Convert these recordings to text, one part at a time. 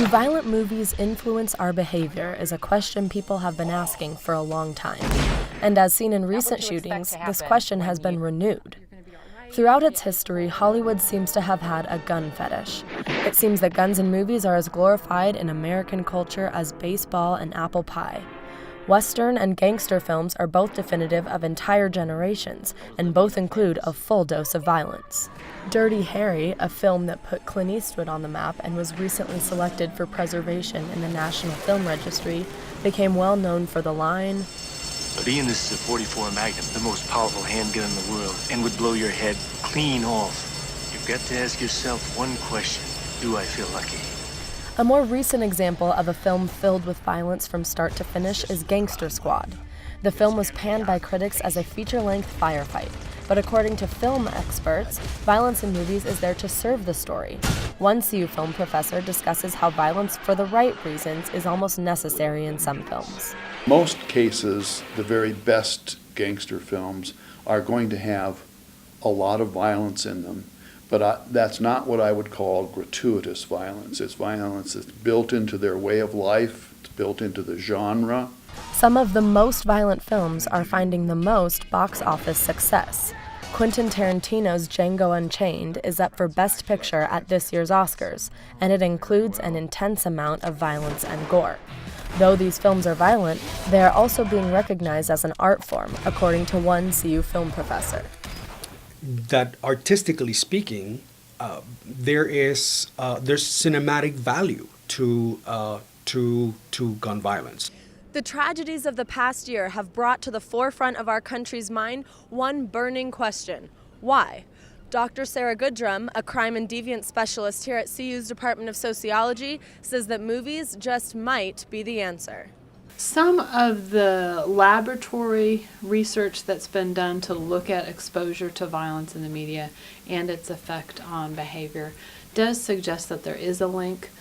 Do violent movies influence our behavior is a question people have been asking for a long time. And as seen in recent shootings, this question has been renewed. Throughout its history, Hollywood seems to have had a gun fetish. It seems that guns in movies are as glorified in American culture as baseball and apple pie. Western and gangster films are both definitive of entire generations, and both include a full dose of violence. Dirty Harry, a film that put Clint Eastwood on the map and was recently selected for preservation in the National Film Registry, became well known for the line, "But Ian, this is a .44 Magnum, the most powerful handgun in the world, and would blow your head clean off. You've got to ask yourself one question: do I feel lucky?" A more recent example of a film filled with violence from start to finish is Gangster Squad. The film was panned by critics as a feature-length firefight, but according to film experts, violence in movies is there to serve the story. One CU film professor discusses how violence for the right reasons is almost necessary in some films. Most cases, the very best gangster films are going to have a lot of violence in them. But that's not what I would call gratuitous violence. It's violence that's built into their way of life, it's built into the genre. Some of the most violent films are finding the most box office success. Quentin Tarantino's Django Unchained is up for Best Picture at this year's Oscars, and it includes an intense amount of violence and gore. Though these films are violent, they are also being recognized as an art form, according to one CU film professor. That artistically speaking, there's cinematic value to gun violence. The tragedies of the past year have brought to the forefront of our country's mind one burning question: why? Dr. Sarah Goodrum, a crime and deviance specialist here at CU's Department of Sociology, says that movies just might be the answer. Some of the laboratory research that's been done to look at exposure to violence in the media and its effect on behavior does suggest that there is a link.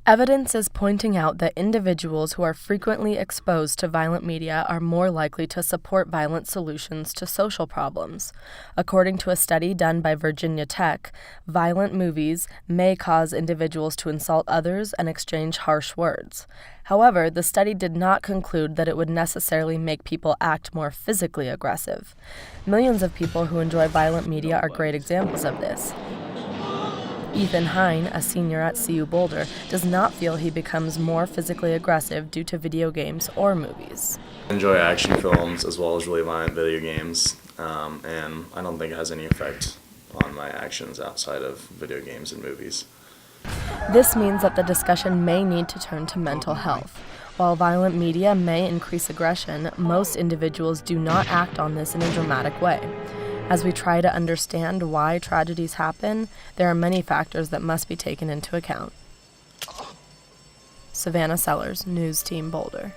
Evidence is pointing out that individuals who are frequently exposed to violent media are more likely to support violent solutions to social problems. According to a study done by Virginia Tech, violent movies may cause individuals to insult others and exchange harsh words. However, the study did not conclude that it would necessarily make people act more physically aggressive. Millions of people who enjoy violent media are great examples of this. Ethan Hine, a senior at CU Boulder, does not feel he becomes more physically aggressive due to video games or movies. I enjoy action films as well as really violent video games, and I don't think it has any effect on my actions outside of video games and movies. This means that the discussion may need to turn to mental health. While violent media may increase aggression, most individuals do not act on this in a dramatic way. As we try to understand why tragedies happen, there are many factors that must be taken into account. Savannah Sellers, News Team Boulder.